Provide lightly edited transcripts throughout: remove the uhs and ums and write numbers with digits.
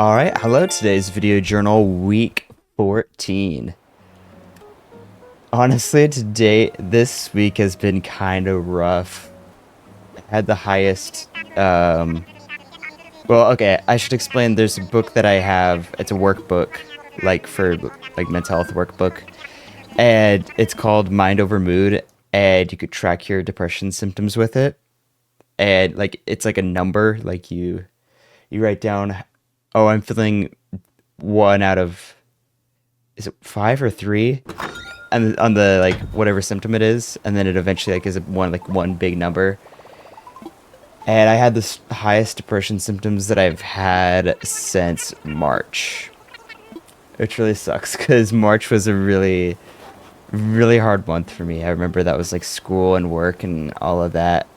Alright, hello, today's video journal, week 14. Honestly, this week has been kind of rough. I had the highest, well, okay, I should explain, there's a book that I have, it's a workbook, for mental health workbook, and it's called Mind Over Mood, and you could track your depression symptoms with it, and, it's like a number, you write down, oh, I'm feeling one out of, is it 5 or 3? And on the, whatever symptom it is, and then it eventually, is one big number. And I had the highest depression symptoms that I've had since March. Which really sucks, because March was a really, really hard month for me. I remember that was, school and work and all of that.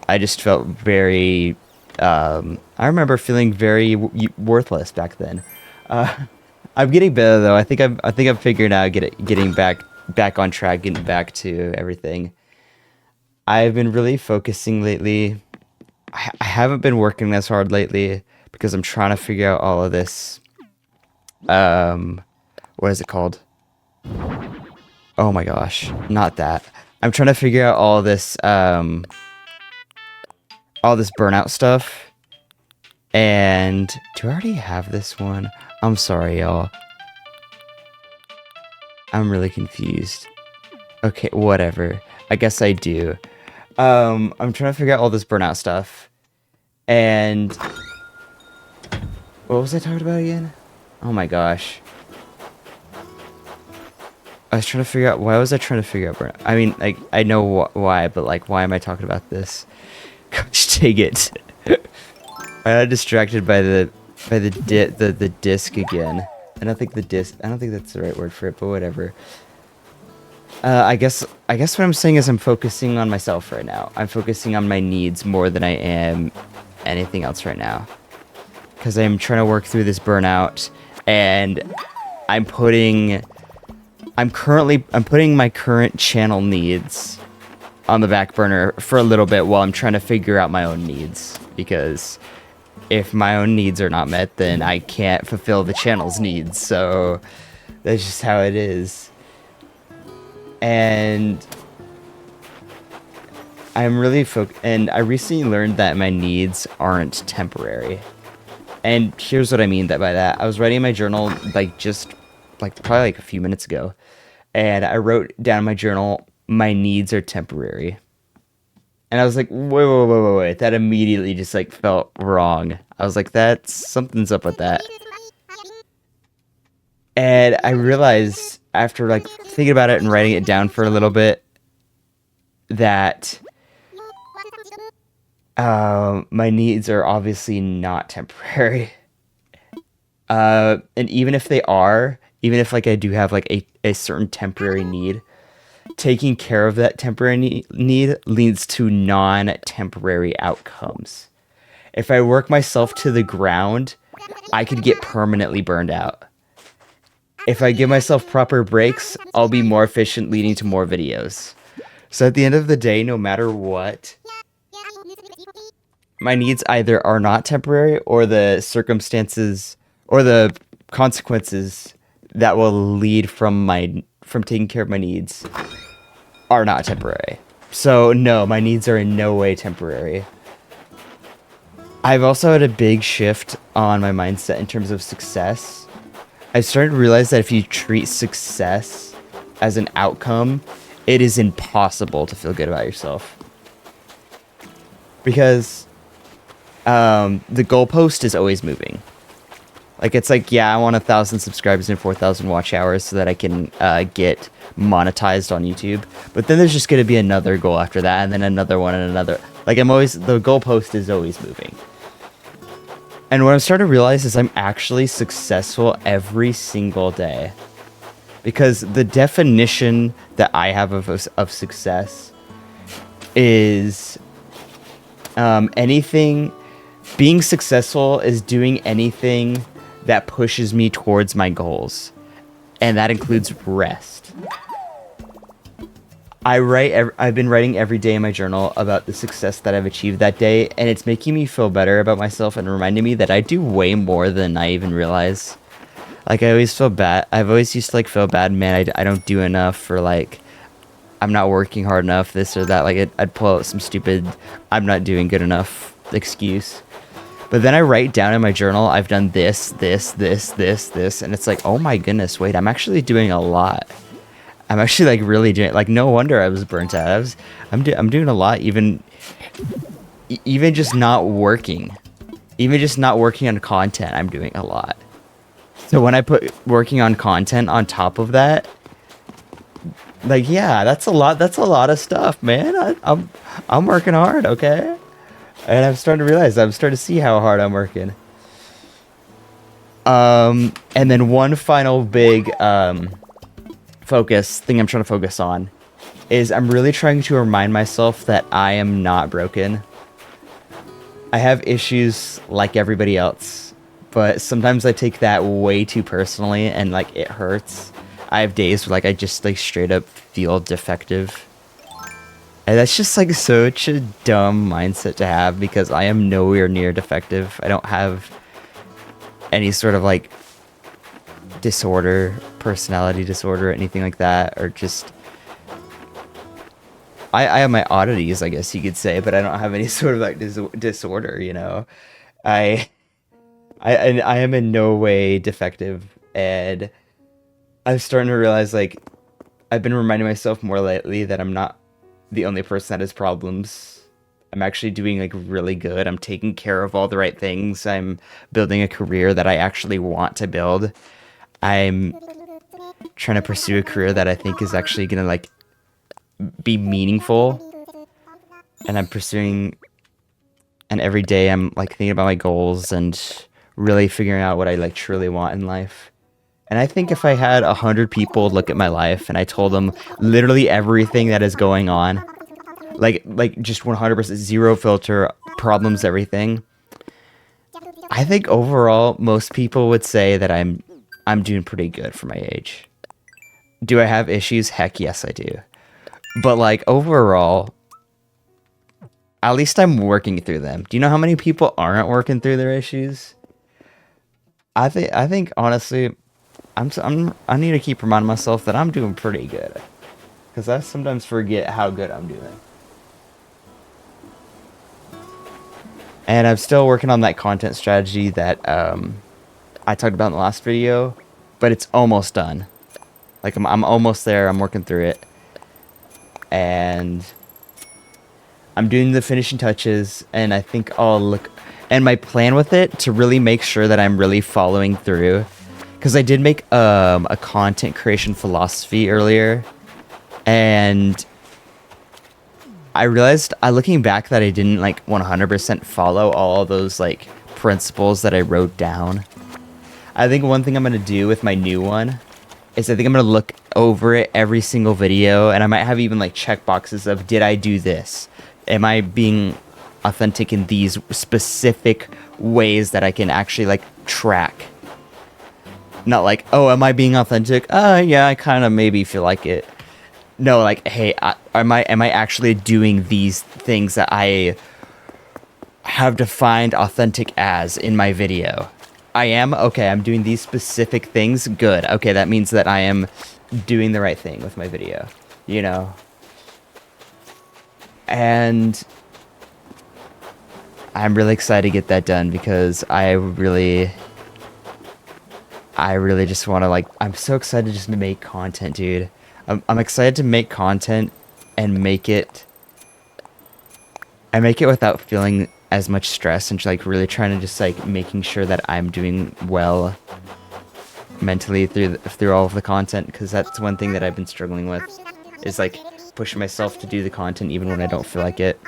I just felt very... I remember feeling very worthless back then. I'm getting better though. I think I've figured out getting back on track, getting back to everything. I've been really focusing lately. I haven't been working as hard lately because I'm trying to figure out all of this. What is it called? Oh my gosh, not that. I'm trying to figure out all this burnout stuff. And do I already have this one? I'm sorry, y'all. I'm really confused. Okay, whatever. I guess I do. I'm trying to figure out all this burnout stuff. And what was I talking about again? Oh my gosh. I was trying to figure out, why was I trying to figure out burnout? I mean, I know why, but why am I talking about this? Gosh, dang it. I got distracted by the disc again. I don't think that's the right word for it, but whatever. I guess what I'm saying is I'm focusing on myself right now. I'm focusing on my needs more than I am anything else right now. Because I'm trying to work through this burnout, and I'm putting my current channel needs on the back burner for a little bit while I'm trying to figure out my own needs, because if my own needs are not met, then I can't fulfill the channel's needs. So that's just how it is. And I'm really and I recently learned that my needs aren't temporary. And here's what I mean by that. I was writing in my journal probably a few minutes ago, and I wrote down in my journal, my needs are temporary. And I was like, wait. That immediately just felt wrong. I was like, something's up with that. And I realized after thinking about it and writing it down for a little bit that my needs are obviously not temporary. And even if they are, even if I do have a certain temporary need, taking care of that temporary need leads to non-temporary outcomes. If I work myself to the ground, I could get permanently burned out. If I give myself proper breaks, I'll be more efficient, leading to more videos. So at the end of the day, no matter what, my needs either are not temporary, or the circumstances or the consequences that will lead from taking care of my needs are not temporary. So no, my needs are in no way temporary. I've also had a big shift on my mindset in terms of success. I've started to realize that if you treat success as an outcome, it is impossible to feel good about yourself. Because the goalpost is always moving. Yeah, I want 1,000 subscribers and 4,000 watch hours so that I can get monetized on YouTube. But then there's just going to be another goal after that, and then another one, and another. The goalpost is always moving. And what I'm starting to realize is I'm actually successful every single day. Because the definition that I have of success is being successful is doing anything that pushes me towards my goals. And that includes rest. I've been writing every day in my journal about the success that I've achieved that day, and it's making me feel better about myself and reminding me that I do way more than I even realize. Like I always feel bad. I've always used to like feel bad, man. I don't do enough, or like I'm not working hard enough, this or that. Like I'd pull out some stupid I'm not doing good enough excuse. But then I write down in my journal, I've done this, and it's like, oh my goodness, wait, I'm actually doing a lot. I'm actually like really doing, like, no wonder I was burnt out. I'm doing a lot, even just not working, even just not working on content. I'm doing a lot. So when I put working on content on top of that, like, yeah, that's a lot. That's a lot of stuff, man. I'm working hard, okay? And I'm starting to realize, I'm starting to see how hard I'm working. And then one final big focus thing I'm trying to focus on is I'm really trying to remind myself that I am not broken. I have issues like everybody else, but sometimes I take that way too personally and like it hurts. I have days where like I just like straight up feel defective. And that's just like such a dumb mindset to have because I am nowhere near defective. I don't have any sort of like disorder, personality disorder, anything like that, or just I have my oddities, I guess you could say, but I don't have any sort of like disorder, you know. I I am in no way defective, and I'm starting to realize like I've been reminding myself more lately that I'm not the only person that has problems. I'm actually doing like really good. I'm taking care of all the right things. I'm building a career that I actually want to build. I'm trying to pursue a career that I think is actually gonna like be meaningful. And I'm pursuing, and every day I'm like thinking about my goals and really figuring out what I like truly want in life. And I think if I had 100 people look at my life and I told them literally everything that is going on, like just 100% zero filter, problems, everything, I think overall most people would say that I'm doing pretty good for my age. Do I have issues? Heck yes, I do. But like overall, at least I'm working through them. Do you know how many people aren't working through their issues? I think honestly, I need to keep reminding myself that I'm doing pretty good, because I sometimes forget how good I'm doing. And I'm still working on that content strategy that I talked about in the last video, but it's almost done. Like I'm almost there. I'm working through it, and I'm doing the finishing touches. And I think I'll look. And my plan with it to really make sure that I'm really following through, because I did make a content creation philosophy earlier, and I realized, looking back, that I didn't like 100% follow all those like principles that I wrote down. I think one thing I'm gonna do with my new one is I think I'm gonna look over it every single video, and I might have even like check boxes of, did I do this? Am I being authentic in these specific ways that I can actually like track? Not like, oh, am I being authentic? Yeah, I kind of maybe feel like it. No, like, hey, am I actually doing these things that I have defined authentic as in my video? I am? Okay, I'm doing these specific things. Good. Okay, that means that I am doing the right thing with my video, you know? And I'm really excited to get that done, because I really just want to like, I'm so excited just to make content, dude. I'm excited to make content and make it without feeling as much stress, and like really trying to just like making sure that I'm doing well mentally through all of the content, because that's one thing that I've been struggling with, is like pushing myself to do the content even when I don't feel like it.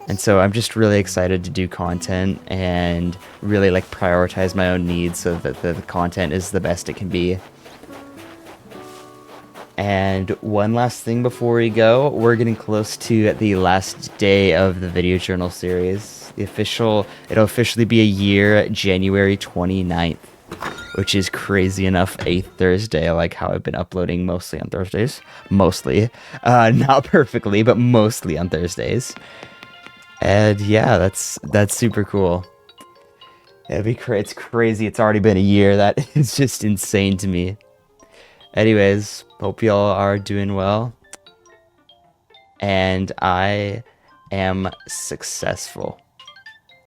And so I'm just really excited to do content and really like prioritize my own needs so that the content is the best it can be. And one last thing before we go, we're getting close to the last day of the video journal series. It'll officially be a year, January 29th. which is crazy enough a Thursday. I like how I've been uploading mostly on Thursdays. Mostly. Not perfectly, but mostly on Thursdays. And yeah, that's super cool. It's crazy. It's already been a year. That is just insane to me. Anyways, hope y'all are doing well. And I am successful.